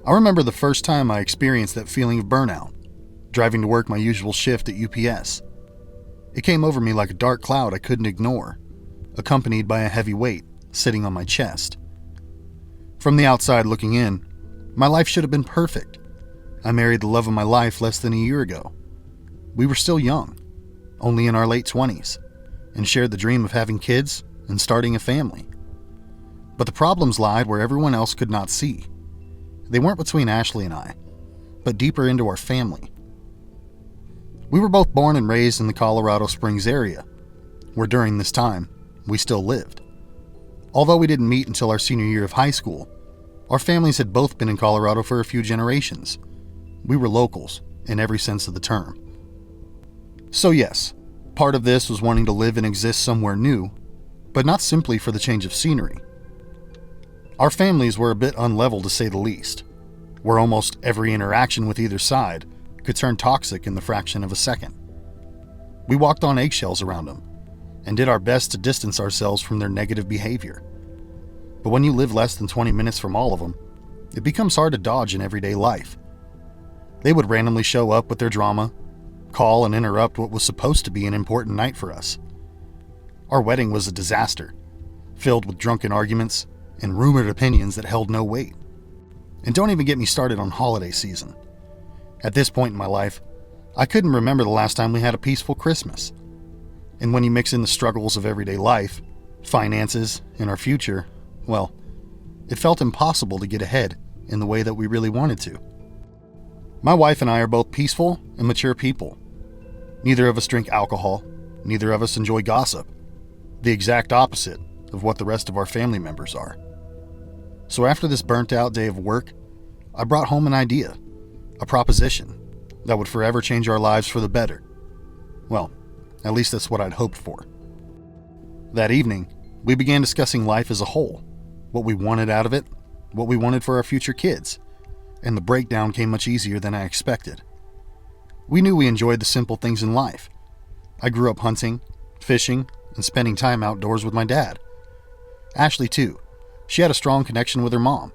I remember the first time I experienced that feeling of burnout, driving to work my usual shift at UPS. It came over me like a dark cloud I couldn't ignore, accompanied by a heavy weight sitting on my chest. From the outside looking in, my life should have been perfect. I married the love of my life less than a year ago. We were still young, only in our late 20s, and shared the dream of having kids and starting a family. But the problems lied where everyone else could not see. They weren't between Ashley and I, but deeper into our family. We were both born and raised in the Colorado Springs area, where during this time, we still lived. Although we didn't meet until our senior year of high school, our families had both been in Colorado for a few generations. We were locals, in every sense of the term. So yes, part of this was wanting to live and exist somewhere new, but not simply for the change of scenery. Our families were a bit unlevel to say the least, where almost every interaction with either side could turn toxic in the fraction of a second. We walked on eggshells around them, and did our best to distance ourselves from their negative behavior. But when you live less than 20 minutes from all of them, it becomes hard to dodge in everyday life. They would randomly show up with their drama, call and interrupt what was supposed to be an important night for us. Our wedding was a disaster, filled with drunken arguments and rumored opinions that held no weight. And don't even get me started on holiday season. At this point in my life, I couldn't remember the last time we had a peaceful Christmas. And when you mix in the struggles of everyday life, finances, and our future, well, it felt impossible to get ahead in the way that we really wanted to. My wife and I are both peaceful and mature people. Neither of us drink alcohol, neither of us enjoy gossip. The exact opposite of what the rest of our family members are. So after this burnt-out day of work, I brought home an idea, a proposition that would forever change our lives for the better. Well, at least that's what I'd hoped for. That evening, we began discussing life as a whole, what we wanted out of it, what we wanted for our future kids, and the breakdown came much easier than I expected. We knew we enjoyed the simple things in life. I grew up hunting, fishing, and spending time outdoors with my dad. Ashley, too. She had a strong connection with her mom,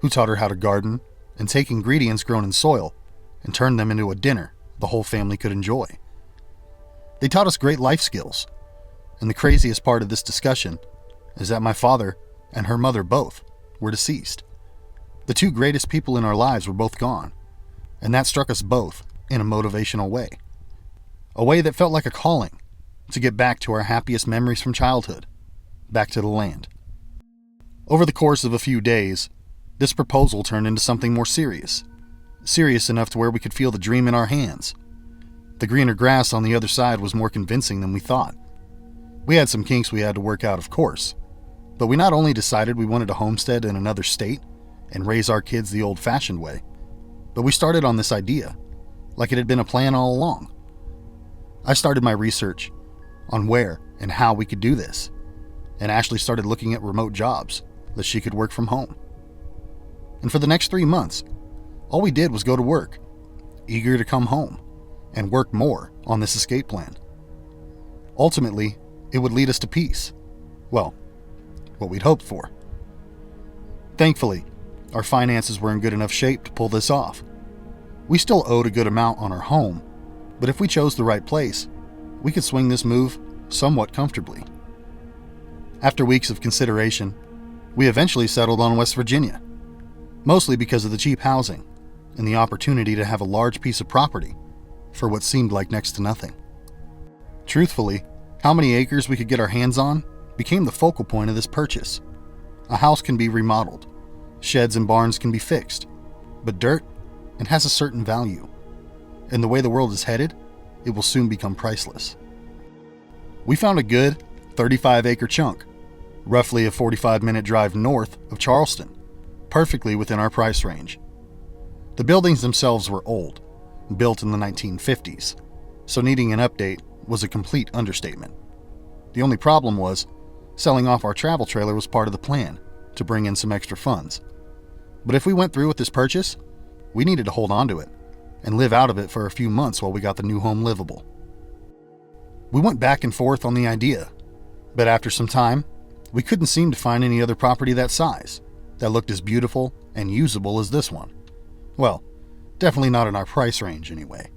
who taught her how to garden and take ingredients grown in soil and turn them into a dinner the whole family could enjoy. They taught us great life skills, and the craziest part of this discussion is that my father and her mother both were deceased. The two greatest people in our lives were both gone, and that struck us both in a motivational way. A way that felt like a calling to get back to our happiest memories from childhood, back to the land. Over the course of a few days, this proposal turned into something more serious enough to where we could feel the dream in our hands. The greener grass on the other side was more convincing than we thought. We had some kinks we had to work out, of course, but we not only decided we wanted a homestead in another state and raise our kids the old-fashioned way, but we started on this idea like it had been a plan all along. I started my research on where and how we could do this, and Ashley started looking at remote jobs that she could work from home. And for the next 3 months, all we did was go to work, eager to come home and work more on this escape plan. Ultimately, it would lead us to peace. Well, what we'd hoped for. Thankfully, our finances were in good enough shape to pull this off. We still owed a good amount on our home, but if we chose the right place, we could swing this move somewhat comfortably. After weeks of consideration, we eventually settled on West Virginia, mostly because of the cheap housing and the opportunity to have a large piece of property for what seemed like next to nothing. Truthfully, how many acres we could get our hands on became the focal point of this purchase. A house can be remodeled, sheds and barns can be fixed, but dirt, it has a certain value. And the way the world is headed, it will soon become priceless. We found a good 35-acre chunk, roughly a 45-minute drive north of Charleston, perfectly within our price range. The buildings themselves were old, built in the 1950s, so needing an update was a complete understatement. The only problem was, selling off our travel trailer was part of the plan to bring in some extra funds. But if we went through with this purchase, we needed to hold on to it and live out of it for a few months while we got the new home livable. We went back and forth on the idea, but after some time, we couldn't seem to find any other property that size that looked as beautiful and usable as this one. Well, definitely not in our price range anyway.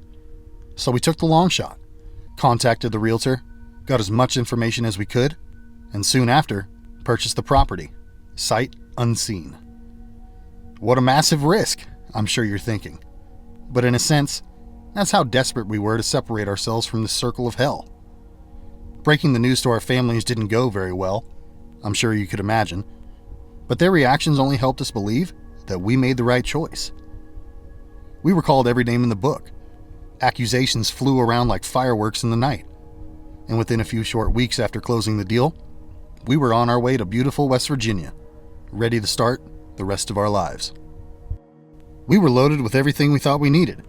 So we took the long shot, contacted the realtor, got as much information as we could, and soon after, purchased the property, sight unseen. What a massive risk, I'm sure you're thinking. But in a sense, that's how desperate we were to separate ourselves from the circle of hell. Breaking the news to our families didn't go very well, I'm sure you could imagine, but their reactions only helped us believe that we made the right choice. We were called every name in the book. Accusations flew around like fireworks in the night. And within a few short weeks after closing the deal, we were on our way to beautiful West Virginia, ready to start the rest of our lives. We were loaded with everything we thought we needed.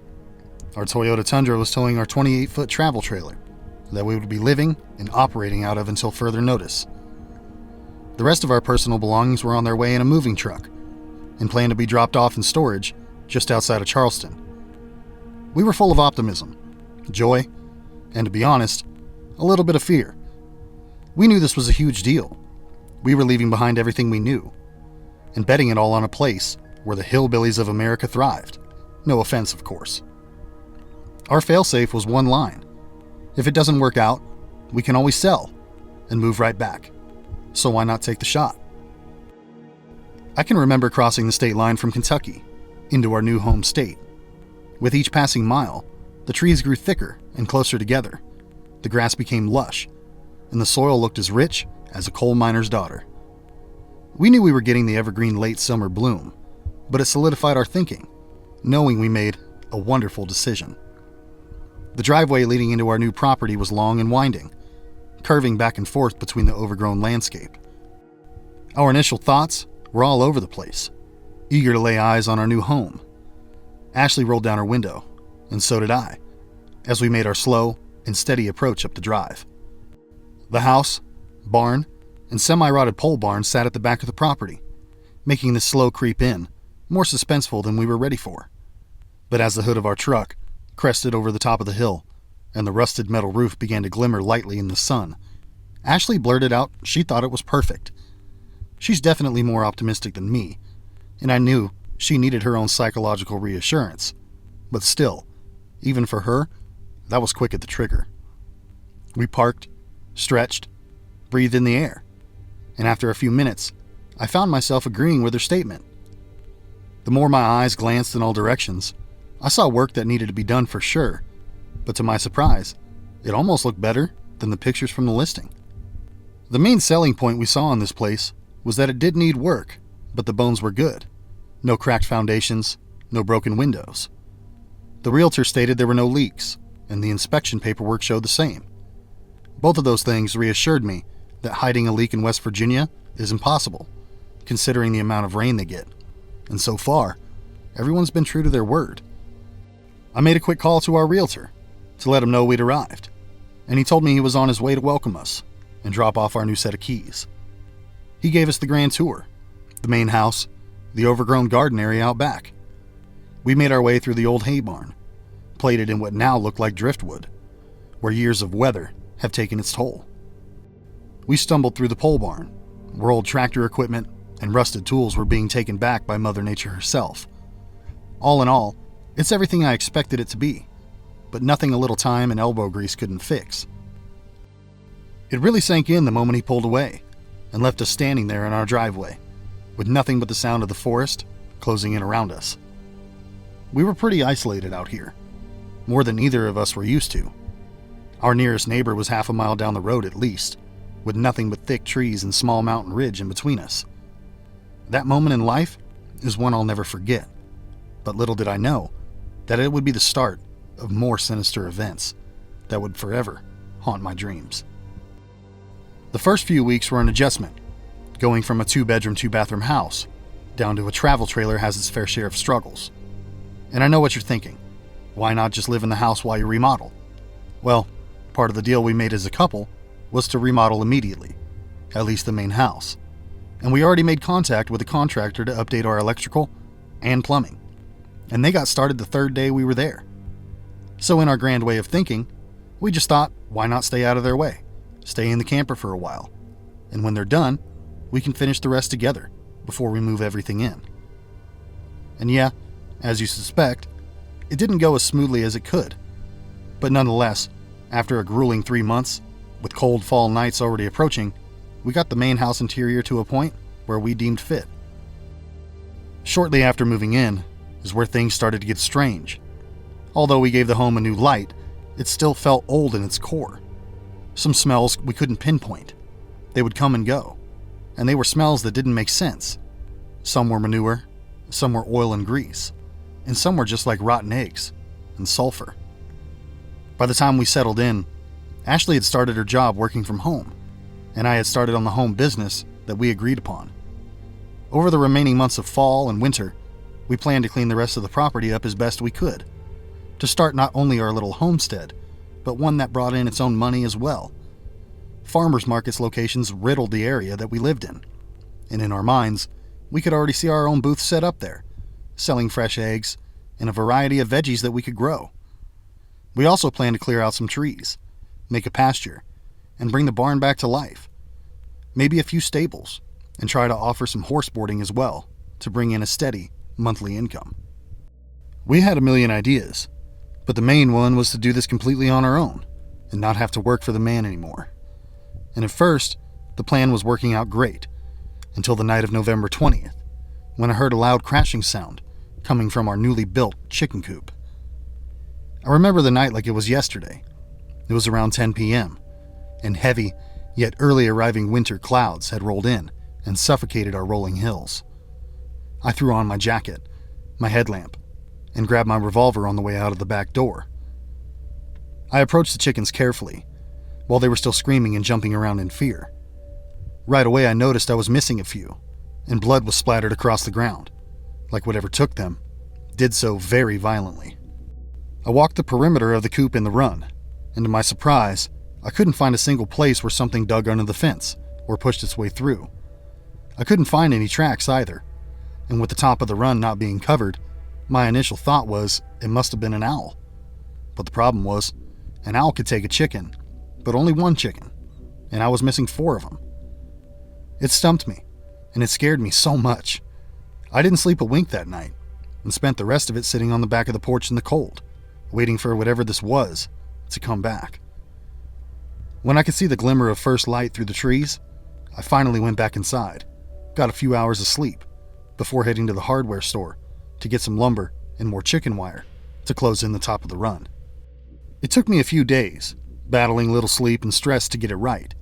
Our Toyota Tundra was towing our 28-foot travel trailer that we would be living and operating out of until further notice. The rest of our personal belongings were on their way in a moving truck and planned to be dropped off in storage just outside of Charleston. We were full of optimism, joy, and to be honest, a little bit of fear. We knew this was a huge deal. We were leaving behind everything we knew and betting it all on a place where the hillbillies of America thrived. No offense, of course. Our failsafe was one line. If it doesn't work out, we can always sell and move right back. So why not take the shot? I can remember crossing the state line from Kentucky into our new home state. With each passing mile, the trees grew thicker and closer together. The grass became lush, and the soil looked as rich as a coal miner's daughter. We knew we were getting the evergreen late summer bloom, but it solidified our thinking, knowing we made a wonderful decision. The driveway leading into our new property was long and winding, curving back and forth between the overgrown landscape. Our initial thoughts were all over the place, eager to lay eyes on our new home. Ashley rolled down her window, and so did I, as we made our slow and steady approach up the drive. The house, barn, and semi-rotted pole barn sat at the back of the property, making this slow creep in more suspenseful than we were ready for. But as the hood of our truck crested over the top of the hill, and the rusted metal roof began to glimmer lightly in the sun, Ashley blurted out she thought it was perfect. She's definitely more optimistic than me, and I knew she needed her own psychological reassurance. But still, even for her, that was quick at the trigger. We parked, stretched, breathed in the air, and after a few minutes, I found myself agreeing with her statement. The more my eyes glanced in all directions, I saw work that needed to be done for sure, but to my surprise, it almost looked better than the pictures from the listing. The main selling point we saw in this place was that it did need work, but the bones were good. No cracked foundations, no broken windows. The realtor stated there were no leaks, and the inspection paperwork showed the same. Both of those things reassured me that hiding a leak in West Virginia is impossible, considering the amount of rain they get. And so far, everyone's been true to their word. I made a quick call to our realtor to let him know we'd arrived, and he told me he was on his way to welcome us and drop off our new set of keys. He gave us the grand tour, the main house, the overgrown garden area out back. We made our way through the old hay barn, plated in what now looked like driftwood, where years of weather have taken its toll. We stumbled through the pole barn, where old tractor equipment and rusted tools were being taken back by Mother Nature herself. All in all, it's everything I expected it to be, but nothing a little time and elbow grease couldn't fix. It really sank in the moment he pulled away and left us standing there in our driveway, with nothing but the sound of the forest closing in around us. We were pretty isolated out here, more than either of us were used to. Our nearest neighbor was half a mile down the road at least, with nothing but thick trees and small mountain ridge in between us. That moment in life is one I'll never forget, but little did I know that it would be the start of more sinister events that would forever haunt my dreams. The first few weeks were an adjustment, going from a 2-bedroom, 2-bathroom house down to a travel trailer has its fair share of struggles. And I know what you're thinking. Why not just live in the house while you remodel? Well, part of the deal we made as a couple was to remodel immediately, at least the main house. And we already made contact with a contractor to update our electrical and plumbing. And they got started the third day we were there. So in our grand way of thinking, we just thought, why not stay out of their way? Stay in the camper for a while. And when they're done, we can finish the rest together before we move everything in. And yeah, As you suspect, it didn't go as smoothly as it could. But nonetheless, after a grueling 3 months, with cold fall nights already approaching, we got the main house interior to a point where we deemed fit. Shortly after moving in is where things started to get strange. Although we gave the home a new light, it still felt old in its core. Some smells we couldn't pinpoint. They would come and go, and they were smells that didn't make sense. Some were manure, some were oil and grease, and some were just like rotten eggs and sulfur. By the time we settled in, Ashley had started her job working from home, and I had started on the home business that we agreed upon. Over the remaining months of fall and winter, we planned to clean the rest of the property up as best we could, to start not only our little homestead, but one that brought in its own money as well. Farmers markets locations riddled the area that we lived in, and in our minds, we could already see our own booth set up there, selling fresh eggs and a variety of veggies that we could grow. We also planned to clear out some trees, make a pasture, and bring the barn back to life. Maybe a few stables, and try to offer some horse boarding as well to bring in a steady monthly income. We had a million ideas, but the main one was to do this completely on our own and not have to work for the man anymore. And at first, the plan was working out great until the night of November 20th, when I heard a loud crashing sound coming from our newly built chicken coop. I remember the night like it was yesterday. It was around 10 p.m., and heavy yet early arriving winter clouds had rolled in and suffocated our rolling hills. I threw on my jacket, my headlamp, and grabbed my revolver on the way out of the back door. I approached the chickens carefully, while they were still screaming and jumping around in fear. Right away I noticed I was missing a few, and blood was splattered across the ground, like whatever took them did so very violently. I walked the perimeter of the coop in the run, and to my surprise, I couldn't find a single place where something dug under the fence or pushed its way through. I couldn't find any tracks either, and with the top of the run not being covered, my initial thought was it must have been an owl. But the problem was, an owl could take a chicken, but only one chicken, and I was missing 4 of them. It stumped me, and it scared me so much. I didn't sleep a wink that night, and spent the rest of it sitting on the back of the porch in the cold, waiting for whatever this was to come back. When I could see the glimmer of first light through the trees, I finally went back inside, got a few hours of sleep, before heading to the hardware store to get some lumber and more chicken wire to close in the top of the run. It took me a few days, battling little sleep and stress to get it right,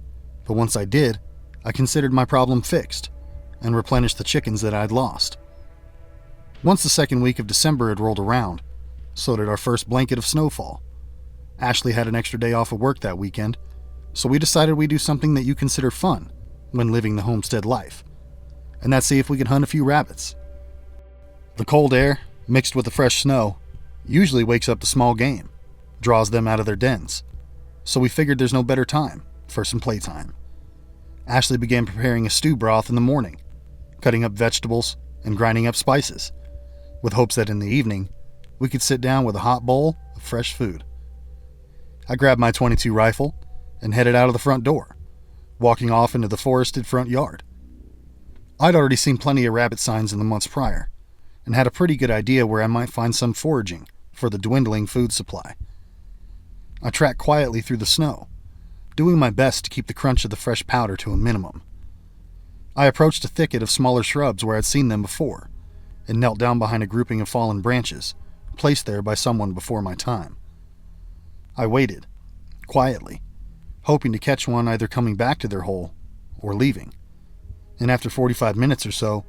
but once I did, I considered my problem fixed and replenished the chickens that I'd lost. Once the second week of December had rolled around, so did our first blanket of snowfall. Ashley had an extra day off of work that weekend, so we decided we'd do something that you consider fun when living the homestead life, and that's see if we could hunt a few rabbits. The cold air, mixed with the fresh snow, usually wakes up the small game, draws them out of their dens, so we figured there's no better time for some playtime. Ashley began preparing a stew broth in the morning, cutting up vegetables and grinding up spices, with hopes that in the evening, we could sit down with a hot bowl of fresh food. I grabbed my .22 rifle and headed out of the front door, walking off into the forested front yard. I'd already seen plenty of rabbit signs in the months prior, and had a pretty good idea where I might find some foraging for the dwindling food supply. I tracked quietly through the snow, doing my best to keep the crunch of the fresh powder to a minimum. I approached a thicket of smaller shrubs where I'd seen them before, and knelt down behind a grouping of fallen branches, placed there by someone before my time. I waited, quietly, hoping to catch one either coming back to their hole or leaving. And after 45 minutes or so,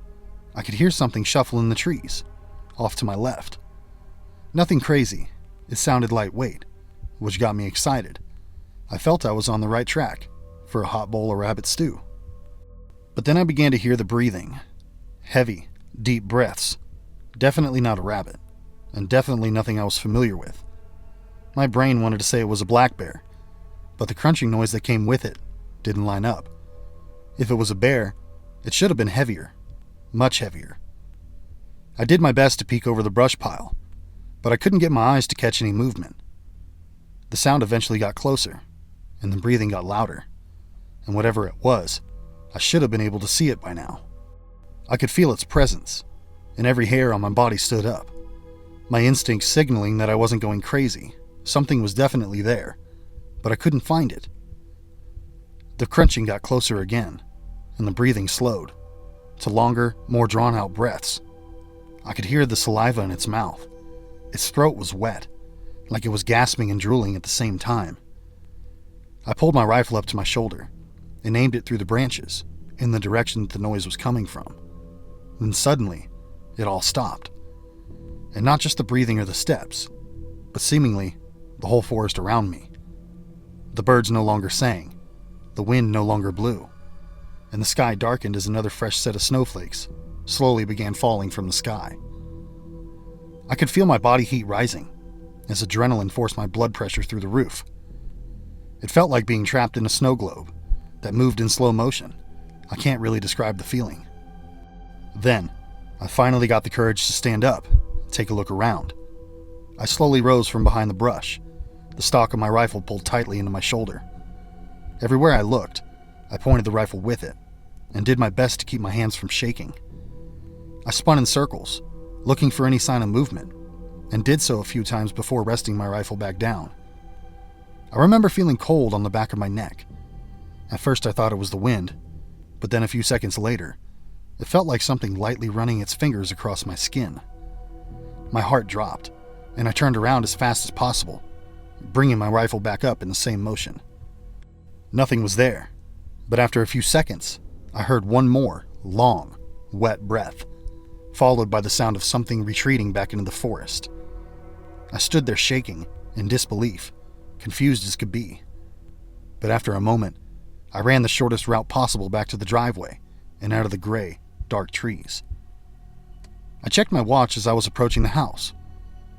I could hear something shuffle in the trees, off to my left. Nothing crazy, it sounded lightweight, which got me excited. I felt I was on the right track for a hot bowl of rabbit stew. But then I began to hear the breathing. Heavy, deep breaths. Definitely not a rabbit, and definitely nothing I was familiar with. My brain wanted to say it was a black bear, but the crunching noise that came with it didn't line up. If it was a bear, it should have been heavier, much heavier. I did my best to peek over the brush pile, but I couldn't get my eyes to catch any movement. The sound eventually got closer, and the breathing got louder, and whatever it was, I should have been able to see it by now. I could feel its presence, and every hair on my body stood up, my instincts signaling that I wasn't going crazy. Something was definitely there, but I couldn't find it. The crunching got closer again, and the breathing slowed to longer, more drawn-out breaths. I could hear the saliva in its mouth. Its throat was wet, like it was gasping and drooling at the same time. I pulled my rifle up to my shoulder and aimed it through the branches in the direction that the noise was coming from. Then suddenly, it all stopped. And not just the breathing or the steps, but seemingly the whole forest around me. The birds no longer sang, the wind no longer blew, and the sky darkened as another fresh set of snowflakes slowly began falling from the sky. I could feel my body heat rising as adrenaline forced my blood pressure through the roof. It felt like being trapped in a snow globe that moved in slow motion. I can't really describe the feeling. Then, I finally got the courage to stand up, take a look around. I slowly rose from behind the brush, the stock of my rifle pulled tightly into my shoulder. Everywhere I looked, I pointed the rifle with it, and did my best to keep my hands from shaking. I spun in circles, looking for any sign of movement, and did so a few times before resting my rifle back down. I remember feeling cold on the back of my neck. At first I thought it was the wind, but then a few seconds later, it felt like something lightly running its fingers across my skin. My heart dropped, and I turned around as fast as possible, bringing my rifle back up in the same motion. Nothing was there, but after a few seconds, I heard one more long, wet breath, followed by the sound of something retreating back into the forest. I stood there shaking, in disbelief, confused as could be. But after a moment, I ran the shortest route possible back to the driveway and out of the gray, dark trees. I checked my watch as I was approaching the house.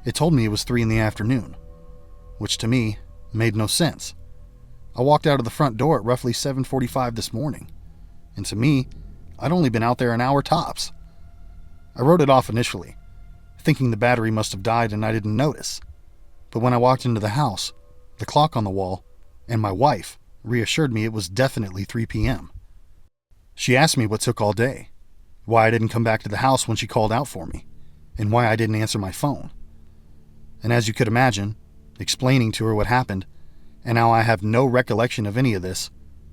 It told me it was 3 in the afternoon, which to me made no sense. I walked out of the front door at roughly 7:45 this morning, and to me, I'd only been out there an hour tops. I wrote it off initially, thinking the battery must have died and I didn't notice. But when I walked into the house, the clock on the wall, and my wife reassured me it was definitely 3 p.m. She asked me what took all day, why I didn't come back to the house when she called out for me, and why I didn't answer my phone. And as you could imagine, explaining to her what happened, and how I have no recollection of any of this,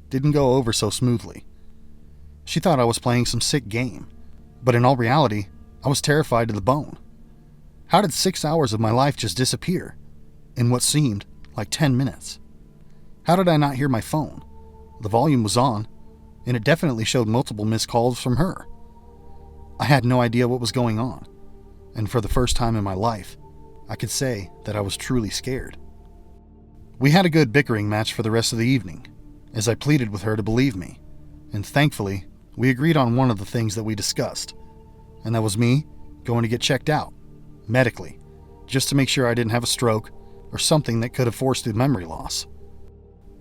didn't go over so smoothly. She thought I was playing some sick game, but in all reality, I was terrified to the bone. How did 6 hours of my life just disappear in what seemed like 10 minutes? How did I not hear my phone? The volume was on, and it definitely showed multiple missed calls from her. I had no idea what was going on, and for the first time in my life, I could say that I was truly scared. We had a good bickering match for the rest of the evening, as I pleaded with her to believe me, and thankfully, we agreed on one of the things that we discussed, and that was me going to get checked out, medically, just to make sure I didn't have a stroke or something that could have forced through memory loss.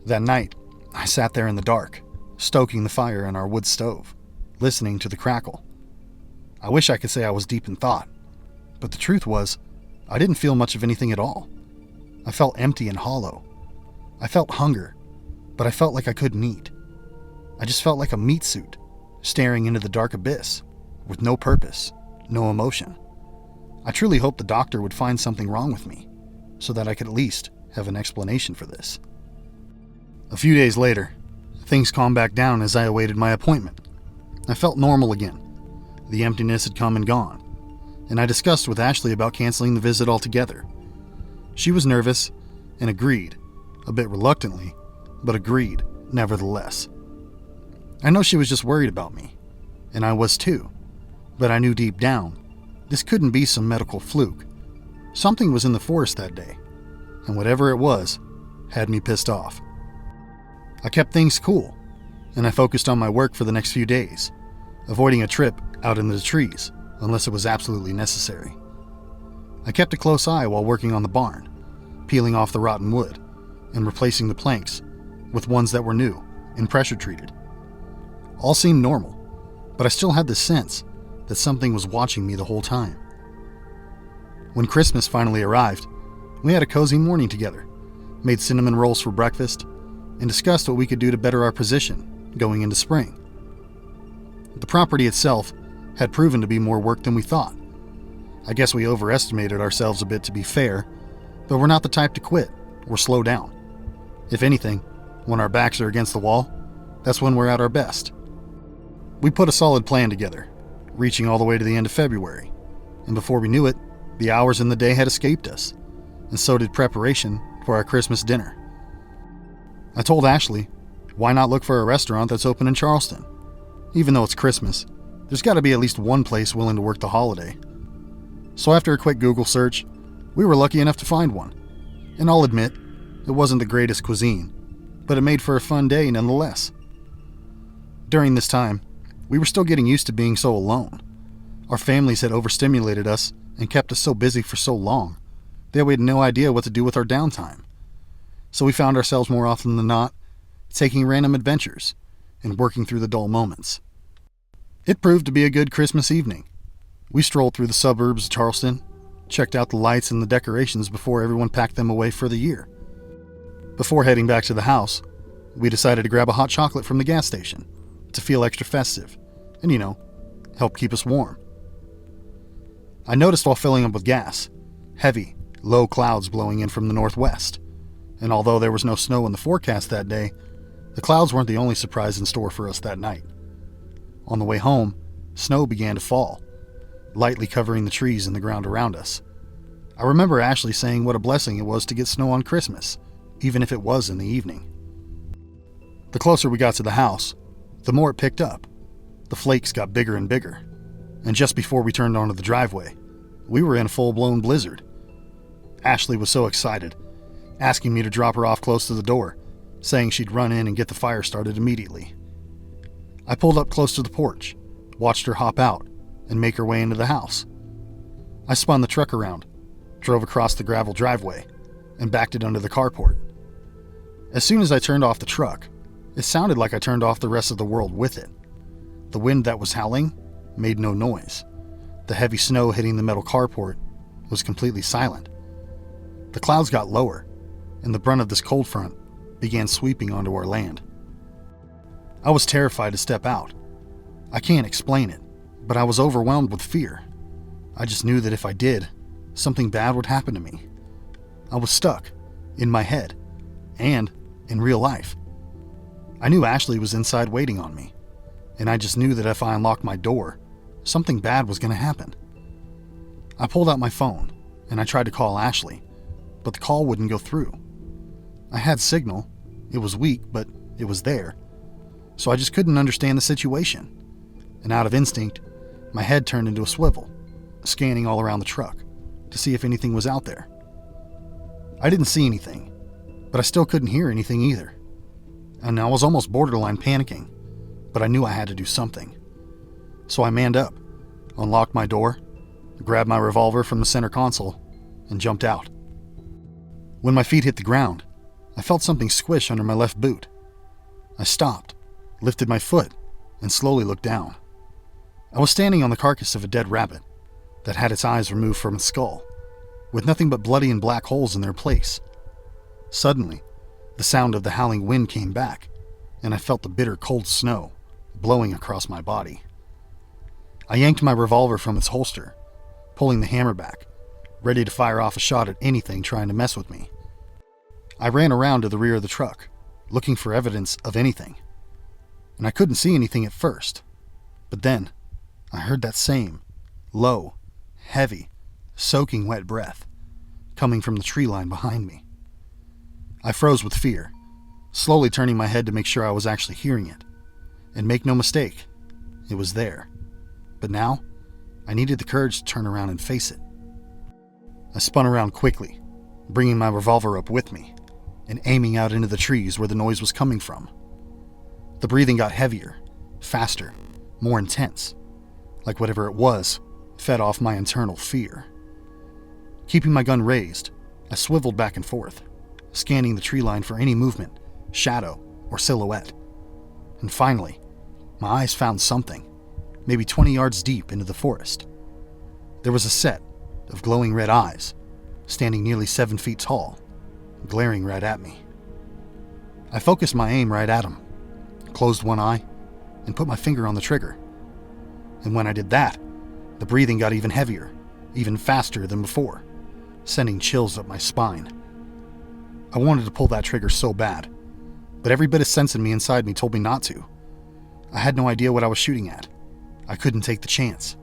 That night, I sat there in the dark, stoking the fire in our wood stove, listening to the crackle. I wish I could say I was deep in thought, but the truth was, I didn't feel much of anything at all. I felt empty and hollow. I felt hunger, but I felt like I couldn't eat. I just felt like a meat suit, staring into the dark abyss, with no purpose, no emotion. I truly hoped the doctor would find something wrong with me, so that I could at least have an explanation for this. A few days later, things calmed back down as I awaited my appointment. I felt normal again. The emptiness had come and gone, and I discussed with Ashley about canceling the visit altogether. She was nervous and agreed, a bit reluctantly, but agreed nevertheless. I know she was just worried about me, and I was too, but I knew deep down this couldn't be some medical fluke. Something was in the forest that day, and whatever it was had me pissed off. I kept things cool, and I focused on my work for the next few days, avoiding a trip out into the trees unless it was absolutely necessary. I kept a close eye while working on the barn, peeling off the rotten wood and replacing the planks with ones that were new and pressure treated. All seemed normal, but I still had this sense that something was watching me the whole time. When Christmas finally arrived, we had a cozy morning together, made cinnamon rolls for breakfast, and discussed what we could do to better our position going into spring. The property itself had proven to be more work than we thought. I guess we overestimated ourselves a bit, to be fair, but we're not the type to quit or slow down. If anything, when our backs are against the wall, that's when we're at our best. We put a solid plan together, reaching all the way to the end of February, and before we knew it, the hours in the day had escaped us, and so did preparation for our Christmas dinner. I told Ashley, why not look for a restaurant that's open in Charleston? Even though it's Christmas, there's got to be at least one place willing to work the holiday. So after a quick Google search, we were lucky enough to find one. And I'll admit, it wasn't the greatest cuisine, but it made for a fun day nonetheless. During this time, we were still getting used to being so alone. Our families had overstimulated us and kept us so busy for so long that we had no idea what to do with our downtime. So we found ourselves more often than not taking random adventures and working through the dull moments. It proved to be a good Christmas evening. We strolled through the suburbs of Charleston, checked out the lights and the decorations before everyone packed them away for the year. Before heading back to the house, we decided to grab a hot chocolate from the gas station to feel extra festive and, help keep us warm. I noticed while filling up with gas, heavy, low clouds blowing in from the northwest, and although there was no snow in the forecast that day, the clouds weren't the only surprise in store for us that night. On the way home, snow began to fall, lightly covering the trees and the ground around us. I remember Ashley saying what a blessing it was to get snow on Christmas, even if it was in the evening. The closer we got to the house, the more it picked up. The flakes got bigger and bigger, and just before we turned onto the driveway, we were in a full-blown blizzard. Ashley was so excited, asking me to drop her off close to the door, saying she'd run in and get the fire started immediately. I pulled up close to the porch, watched her hop out, and make her way into the house. I spun the truck around, drove across the gravel driveway, and backed it under the carport. As soon as I turned off the truck, it sounded like I turned off the rest of the world with it. The wind that was howling made no noise. The heavy snow hitting the metal carport was completely silent. The clouds got lower, and the brunt of this cold front began sweeping onto our land. I was terrified to step out. I can't explain it, but I was overwhelmed with fear. I just knew that if I did, something bad would happen to me. I was stuck, in my head, and in real life. I knew Ashley was inside waiting on me, and I just knew that if I unlocked my door, something bad was going to happen. I pulled out my phone, and I tried to call Ashley, but the call wouldn't go through. I had signal. It was weak, but it was there. So I just couldn't understand the situation. And out of instinct, my head turned into a swivel, scanning all around the truck to see if anything was out there. I didn't see anything, but I still couldn't hear anything either. And I was almost borderline panicking, but I knew I had to do something. So I manned up, unlocked my door, grabbed my revolver from the center console, and jumped out. When my feet hit the ground, I felt something squish under my left boot. I stopped, lifted my foot, and slowly looked down. I was standing on the carcass of a dead rabbit that had its eyes removed from its skull, with nothing but bloody and black holes in their place. Suddenly, the sound of the howling wind came back, and I felt the bitter cold snow blowing across my body. I yanked my revolver from its holster, pulling the hammer back, ready to fire off a shot at anything trying to mess with me. I ran around to the rear of the truck, looking for evidence of anything, and I couldn't see anything at first. But then, I heard that same, low, heavy, soaking wet breath coming from the tree line behind me. I froze with fear, slowly turning my head to make sure I was actually hearing it. And make no mistake, it was there. But now, I needed the courage to turn around and face it. I spun around quickly, bringing my revolver up with me, and aiming out into the trees where the noise was coming from. The breathing got heavier, faster, more intense, like whatever it was fed off my internal fear. Keeping my gun raised, I swiveled back and forth, scanning the tree line for any movement, shadow, or silhouette. And finally, my eyes found something, maybe 20 yards deep into the forest. There was a set of glowing red eyes, standing nearly 7 feet tall, glaring right at me. I focused my aim right at him, closed one eye, and put my finger on the trigger. And when I did that, the breathing got even heavier, even faster than before, sending chills up my spine. I wanted to pull that trigger so bad, but every bit of sense in me inside me told me not to. I had no idea what I was shooting at. I couldn't take the chance.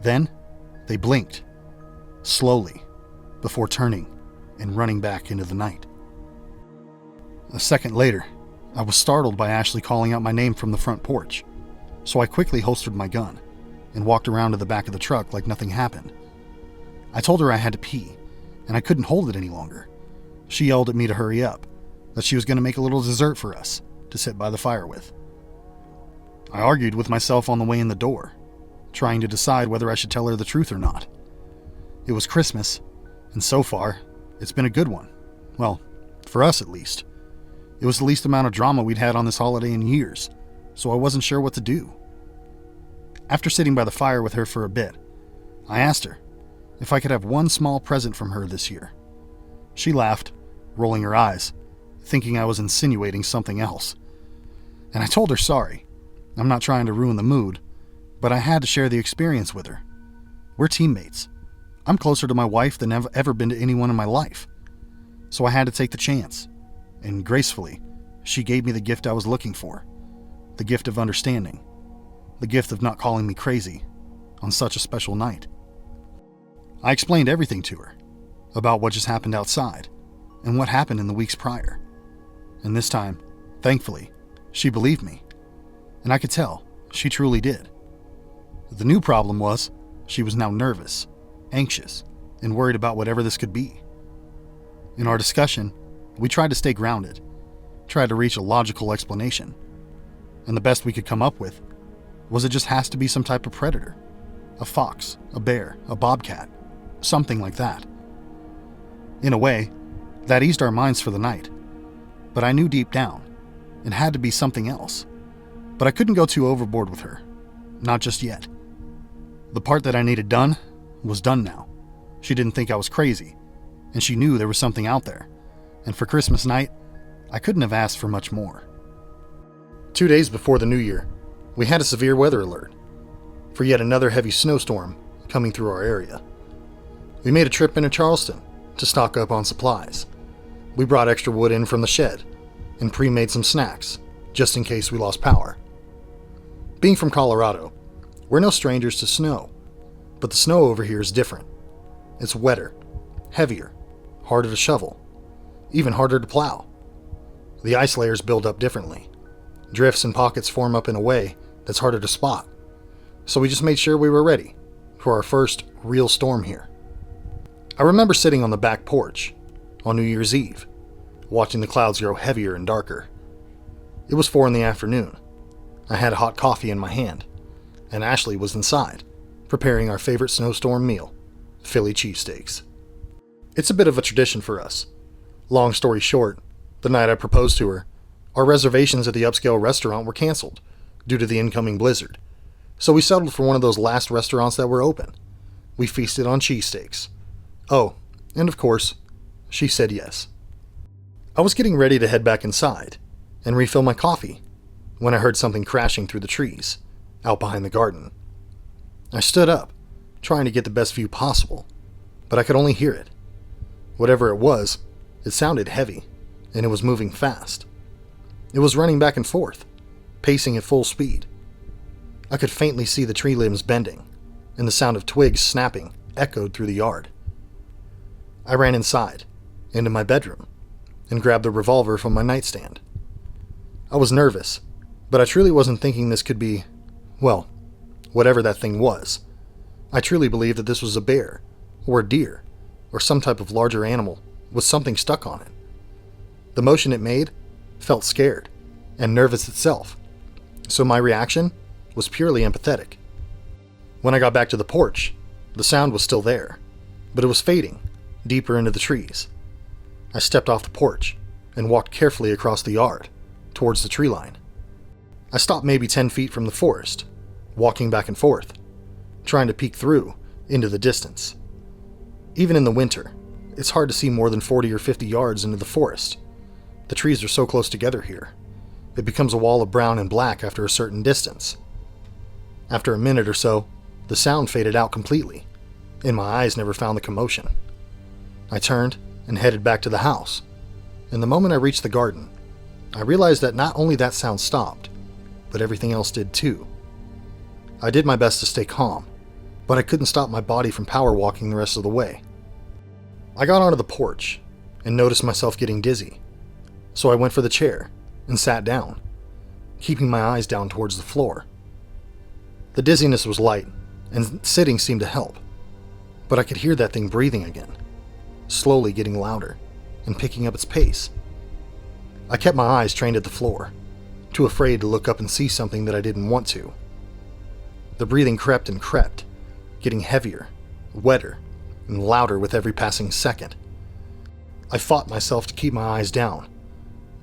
Then, they blinked, slowly, before turning and running back into the night. A second later, I was startled by Ashley calling out my name from the front porch, so I quickly holstered my gun and walked around to the back of the truck like nothing happened. I told her I had to pee, and I couldn't hold it any longer. She yelled at me to hurry up, that she was going to make a little dessert for us to sit by the fire with. I argued with myself on the way in the door, trying to decide whether I should tell her the truth or not. It was Christmas, and so far, it's been a good one. Well, for us at least. It was the least amount of drama we'd had on this holiday in years, so I wasn't sure what to do. After sitting by the fire with her for a bit, I asked her if I could have one small present from her this year. She laughed, rolling her eyes, thinking I was insinuating something else. And I told her sorry. I'm not trying to ruin the mood, but I had to share the experience with her. We're teammates. I'm closer to my wife than I've ever been to anyone in my life. So I had to take the chance. And gracefully, she gave me the gift I was looking for. The gift of understanding. The gift of not calling me crazy on such a special night. I explained everything to her about what just happened outside and what happened in the weeks prior. And this time, thankfully, she believed me. And I could tell she truly did. The new problem was she was now nervous, anxious, and worried about whatever this could be. In our discussion, we tried to stay grounded, tried to reach a logical explanation. And the best we could come up with was it just has to be some type of predator. A fox, a bear, a bobcat, something like that. In a way, that eased our minds for the night. But I knew deep down, it had to be something else. But I couldn't go too overboard with her. Not just yet. The part that I needed done was done now. She didn't think I was crazy, and she knew there was something out there. And for Christmas night, I couldn't have asked for much more. 2 days before the new year, we had a severe weather alert for yet another heavy snowstorm coming through our area. We made a trip into Charleston to stock up on supplies. We brought extra wood in from the shed and pre-made some snacks just in case we lost power. Being from Colorado, we're no strangers to snow, but the snow over here is different. It's wetter, heavier, harder to shovel, even harder to plow. The ice layers build up differently. Drifts and pockets form up in a way that's harder to spot. So we just made sure we were ready for our first real storm here. I remember sitting on the back porch on New Year's Eve, watching the clouds grow heavier and darker. It was 4 p.m. I had a hot coffee in my hand, and Ashley was inside, preparing our favorite snowstorm meal, Philly cheesesteaks. It's a bit of a tradition for us. Long story short, the night I proposed to her, our reservations at the upscale restaurant were canceled due to the incoming blizzard, so we settled for one of those last restaurants that were open. We feasted on cheesesteaks. Oh, and of course, she said yes. I was getting ready to head back inside and refill my coffee when I heard something crashing through the trees out behind the garden. I stood up, trying to get the best view possible, but I could only hear it. Whatever it was, it sounded heavy, and it was moving fast. It was running back and forth, pacing at full speed. I could faintly see the tree limbs bending, and the sound of twigs snapping echoed through the yard. I ran inside, into my bedroom, and grabbed the revolver from my nightstand. I was nervous, but I truly wasn't thinking this could be, well, whatever that thing was. I truly believed that this was a bear, or a deer, or some type of larger animal with something stuck on it. The motion it made felt scared and nervous itself, so my reaction was purely empathetic. When I got back to the porch, the sound was still there, but it was fading deeper into the trees. I stepped off the porch and walked carefully across the yard towards the tree line. I stopped maybe 10 feet from the forest, walking back and forth, trying to peek through into the distance. Even in the winter, it's hard to see more than 40 or 50 yards into the forest. The trees are so close together here. It becomes a wall of brown and black after a certain distance. After a minute or so, the sound faded out completely, and my eyes never found the commotion. I turned and headed back to the house, and the moment I reached the garden, I realized that not only that sound stopped, but everything else did too. I did my best to stay calm, but I couldn't stop my body from power walking the rest of the way. I got onto the porch and noticed myself getting dizzy, so I went for the chair and sat down, keeping my eyes down towards the floor. The dizziness was light, and sitting seemed to help, but I could hear that thing breathing again, slowly getting louder and picking up its pace. I kept my eyes trained at the floor, too afraid to look up and see something that I didn't want to. The breathing crept and crept, getting heavier, wetter, and louder with every passing second. I fought myself to keep my eyes down,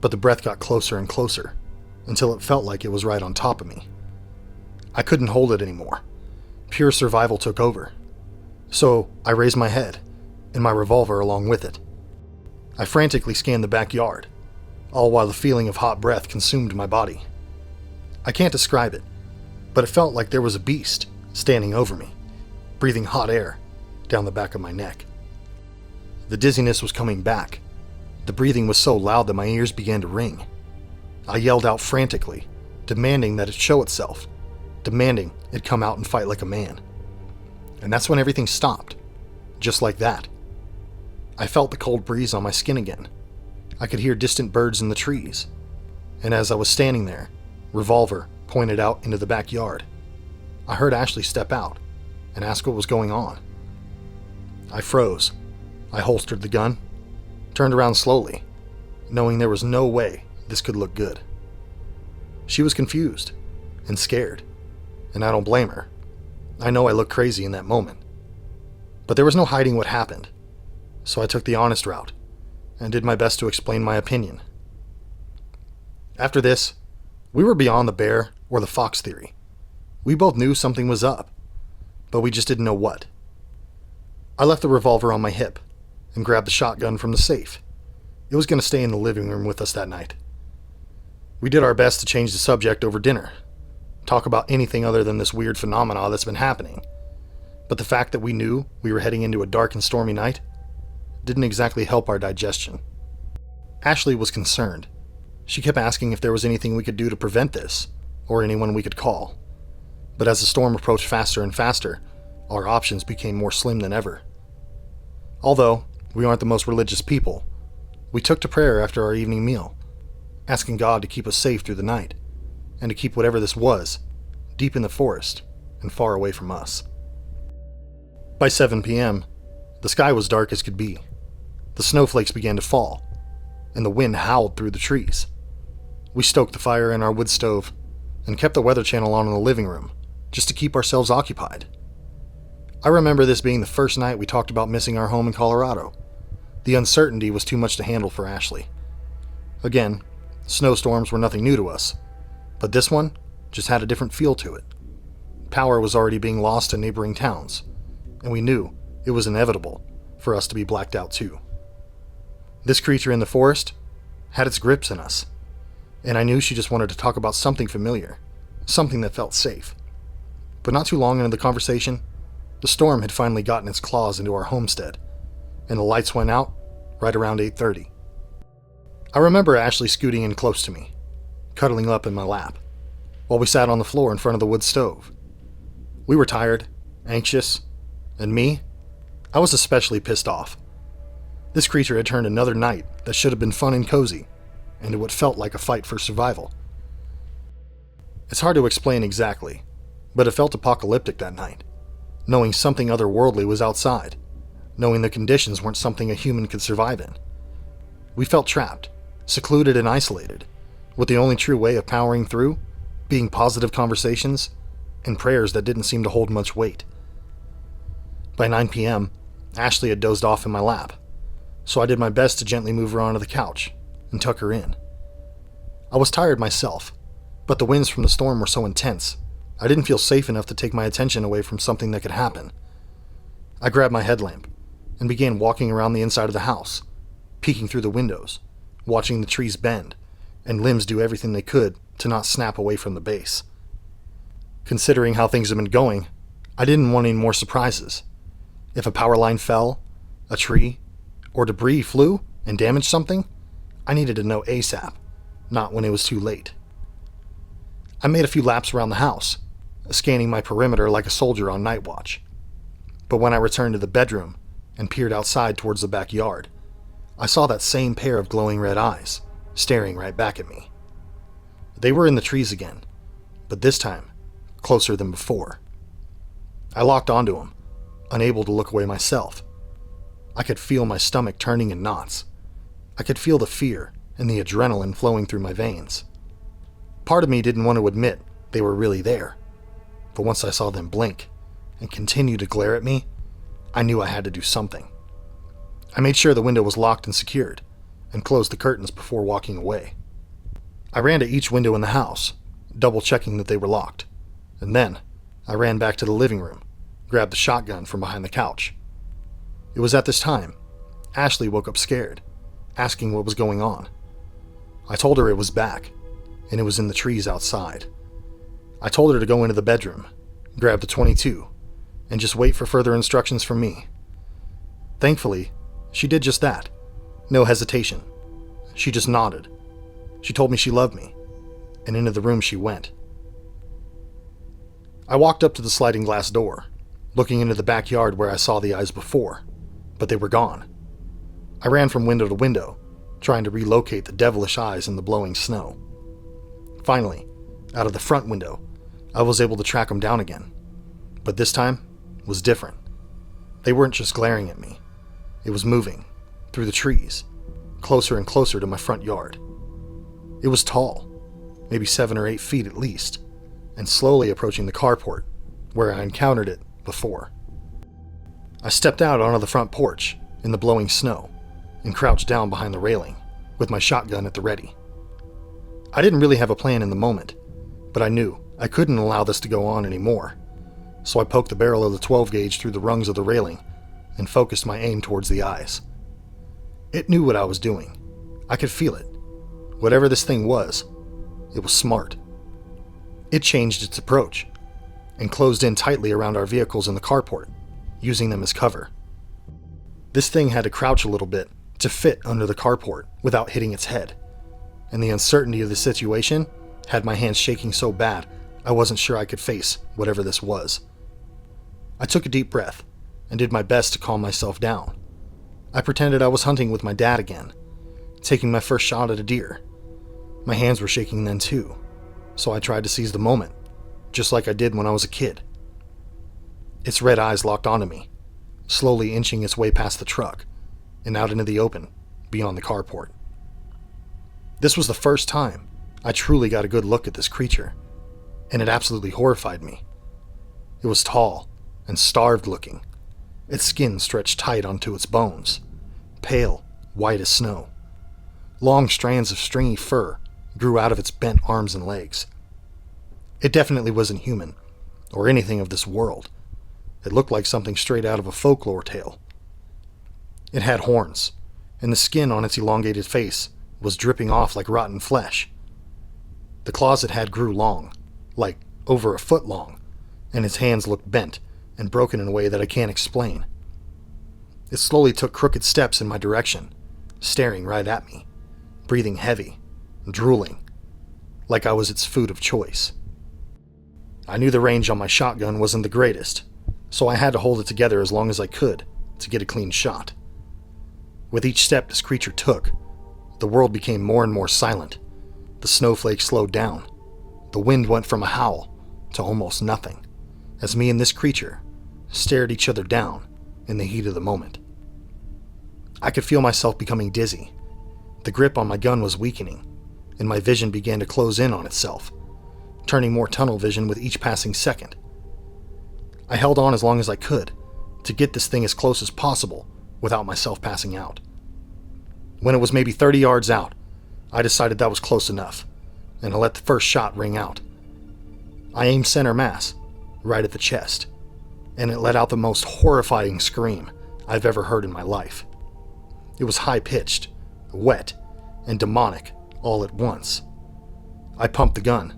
but the breath got closer and closer, until it felt like it was right on top of me. I couldn't hold it anymore. Pure survival took over. So I raised my head, and my revolver along with it. I frantically scanned the backyard, all while the feeling of hot breath consumed my body. I can't describe it, but it felt like there was a beast standing over me, breathing hot air down the back of my neck. The dizziness was coming back. The breathing was so loud that my ears began to ring. I yelled out frantically, demanding that it show itself, demanding it come out and fight like a man. And that's when everything stopped, just like that. I felt the cold breeze on my skin again. I could hear distant birds in the trees, and as I was standing there, revolver pointed out into the backyard, I heard Ashley step out and ask what was going on. I froze. I holstered the gun, turned around slowly, knowing there was no way this could look good. She was confused and scared, and I don't blame her. I know I looked crazy in that moment, but there was no hiding what happened, so I took the honest route and did my best to explain my opinion. After this, we were beyond the bear or the fox theory. We both knew something was up, but we just didn't know what. I left the revolver on my hip and grabbed the shotgun from the safe. It was going to stay in the living room with us that night. We did our best to change the subject over dinner, talk about anything other than this weird phenomena that's been happening. But the fact that we knew we were heading into a dark and stormy night didn't exactly help our digestion. Ashley was concerned. She kept asking if there was anything we could do to prevent this, or anyone we could call. But as the storm approached faster and faster, our options became more slim than ever. Although we aren't the most religious people, we took to prayer after our evening meal, asking God to keep us safe through the night, and to keep whatever this was deep in the forest and far away from us. By 7 p.m., the sky was dark as could be. The snowflakes began to fall, and the wind howled through the trees. We stoked the fire in our wood stove and kept the weather channel on in the living room just to keep ourselves occupied. I remember this being the first night we talked about missing our home in Colorado. The uncertainty was too much to handle for Ashley. Again, snowstorms were nothing new to us, but this one just had a different feel to it. Power was already being lost in neighboring towns, and we knew it was inevitable for us to be blacked out too. This creature in the forest had its grips in us, and I knew she just wanted to talk about something familiar, something that felt safe. But not too long into the conversation, the storm had finally gotten its claws into our homestead, and the lights went out right around 8:30. I remember Ashley scooting in close to me, cuddling up in my lap, while we sat on the floor in front of the wood stove. We were tired, anxious, and me, I was especially pissed off. This creature had turned another night that should have been fun and cozy into what felt like a fight for survival. It's hard to explain exactly, but it felt apocalyptic that night, knowing something otherworldly was outside, knowing the conditions weren't something a human could survive in. We felt trapped, secluded and isolated, with the only true way of powering through being positive conversations and prayers that didn't seem to hold much weight. By 9 p.m., Ashley had dozed off in my lap, so I did my best to gently move her onto the couch and tuck her in. I was tired myself, but the winds from the storm were so intense, I didn't feel safe enough to take my attention away from something that could happen. I grabbed my headlamp and began walking around the inside of the house, peeking through the windows, watching the trees bend, and limbs do everything they could to not snap away from the base. Considering how things had been going, I didn't want any more surprises, If a power line fell, a tree, or debris flew and damaged something, I needed to know ASAP, not when it was too late. I made a few laps around the house, scanning my perimeter like a soldier on night watch. But when I returned to the bedroom and peered outside towards the backyard, I saw that same pair of glowing red eyes staring right back at me. They were in the trees again, but this time closer than before. I locked onto them, unable to look away myself. I could feel my stomach turning in knots. I could feel the fear and the adrenaline flowing through my veins. Part of me didn't want to admit they were really there, but once I saw them blink and continue to glare at me, I knew I had to do something. I made sure the window was locked and secured, and closed the curtains before walking away. I ran to each window in the house, double-checking that they were locked, and then I ran back to the living room, grabbed the shotgun from behind the couch. It was at this time Ashley woke up scared, asking what was going on. I told her it was back, and it was in the trees outside. I told her to go into the bedroom, grab the .22, and just wait for further instructions from me. Thankfully, she did just that. No hesitation. She just nodded. She told me she loved me, and into the room she went. I walked up to the sliding glass door, looking into the backyard where I saw the eyes before, but they were gone. I ran from window to window, trying to relocate the devilish eyes in the blowing snow. Finally, out of the front window, I was able to track them down again, but this time was different. They weren't just glaring at me. It was moving, through the trees, closer and closer to my front yard. It was tall, maybe 7 or 8 feet at least, and slowly approaching the carport, where I encountered it before. I stepped out onto the front porch, in the blowing snow, and crouched down behind the railing, with my shotgun at the ready. I didn't really have a plan in the moment, but I knew I couldn't allow this to go on anymore, so I poked the barrel of the 12 gauge through the rungs of the railing and focused my aim towards the eyes. It knew what I was doing. I could feel it. Whatever this thing was, it was smart. It changed its approach and closed in tightly around our vehicles in the carport, using them as cover. This thing had to crouch a little bit to fit under the carport without hitting its head, and the uncertainty of the situation had my hands shaking so bad I wasn't sure I could face whatever this was. I took a deep breath and did my best to calm myself down. I pretended I was hunting with my dad again, taking my first shot at a deer. My hands were shaking then too, so I tried to seize the moment, just like I did when I was a kid. Its red eyes locked onto me, slowly inching its way past the truck and out into the open beyond the carport. This was the first time I truly got a good look at this creature, and it absolutely horrified me. It was tall and starved looking. Its skin stretched tight onto its bones, pale, white as snow. Long strands of stringy fur grew out of its bent arms and legs. It definitely wasn't human, or anything of this world. It looked like something straight out of a folklore tale. It had horns, and the skin on its elongated face was dripping off like rotten flesh. The claws it had grew long, like over a foot long, and its hands looked bent and broken in a way that I can't explain. It slowly took crooked steps in my direction, staring right at me, breathing heavy, drooling, like I was its food of choice. I knew the range on my shotgun wasn't the greatest, so I had to hold it together as long as I could to get a clean shot. With each step this creature took, the world became more and more silent. The snowflakes slowed down. The wind went from a howl to almost nothing, as me and this creature stared each other down in the heat of the moment. I could feel myself becoming dizzy. The grip on my gun was weakening, and my vision began to close in on itself, turning more tunnel vision with each passing second. I held on as long as I could to get this thing as close as possible without myself passing out. When it was maybe 30 yards out, I decided that was close enough, and I let the first shot ring out. I aimed center mass, right at the chest, and it let out the most horrifying scream I've ever heard in my life. It was high-pitched, wet, and demonic all at once. I pumped the gun,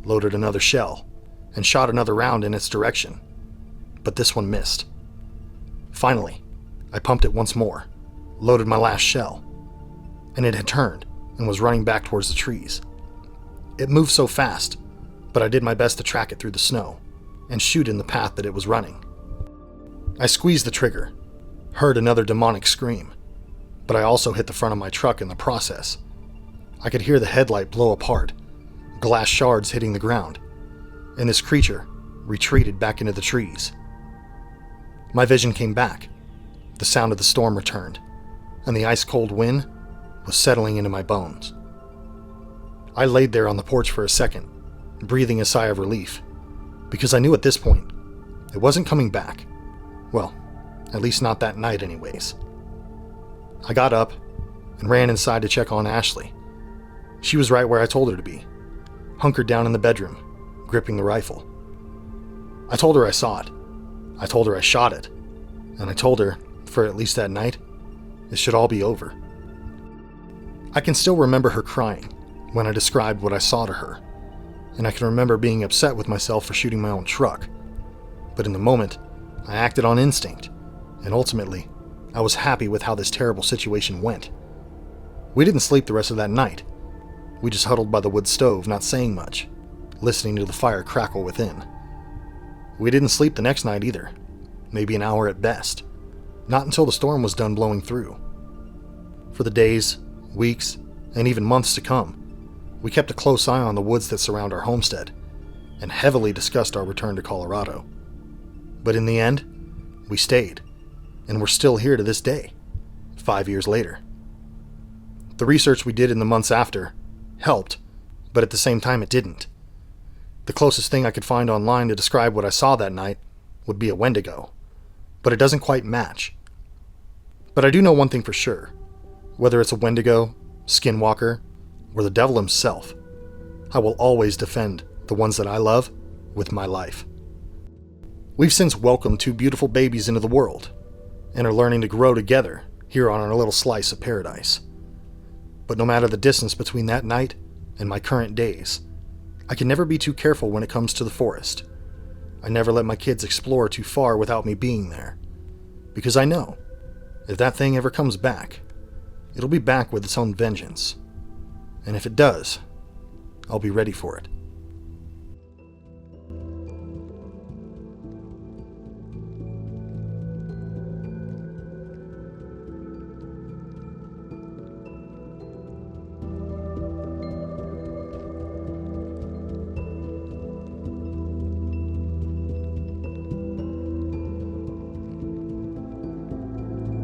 loaded another shell, and shot another round in its direction, but this one missed. Finally, I pumped it once more, loaded my last shell, and it had turned and was running back towards the trees. It moved so fast, but I did my best to track it through the snow and shoot in the path that it was running. I squeezed the trigger, heard another demonic scream, but I also hit the front of my truck in the process. I could hear the headlight blow apart, glass shards hitting the ground, and this creature retreated back into the trees. My vision came back, the sound of the storm returned, and the ice-cold wind was settling into my bones. I laid there on the porch for a second, breathing a sigh of relief, because I knew at this point it wasn't coming back. Well, at least not that night anyways. I got up and ran inside to check on Ashley. She was right where I told her to be, hunkered down in the bedroom, gripping the rifle. I told her I saw it. I told her I shot it. And I told her, for at least that night, it should all be over. I can still remember her crying when I described what I saw to her, and I can remember being upset with myself for shooting my own truck. But in the moment, I acted on instinct, and ultimately, I was happy with how this terrible situation went. We didn't sleep the rest of that night. We just huddled by the wood stove, not saying much, listening to the fire crackle within. We didn't sleep the next night either, maybe an hour at best, not until the storm was done blowing through. For the days, weeks, and even months to come, we kept a close eye on the woods that surround our homestead, and heavily discussed our return to Colorado. But in the end, we stayed, and we're still here to this day, 5 years later. The research we did in the months after helped, but at the same time it didn't. The closest thing I could find online to describe what I saw that night would be a Wendigo, but it doesn't quite match. But I do know one thing for sure. Whether it's a Wendigo, Skinwalker, or the devil himself, I will always defend the ones that I love with my life. We've since welcomed 2 beautiful babies into the world, and are learning to grow together here on our little slice of paradise. But no matter the distance between that night and my current days, I can never be too careful when it comes to the forest. I never let my kids explore too far without me being there, because I know, if that thing ever comes back, it'll be back with its own vengeance. And if it does, I'll be ready for it.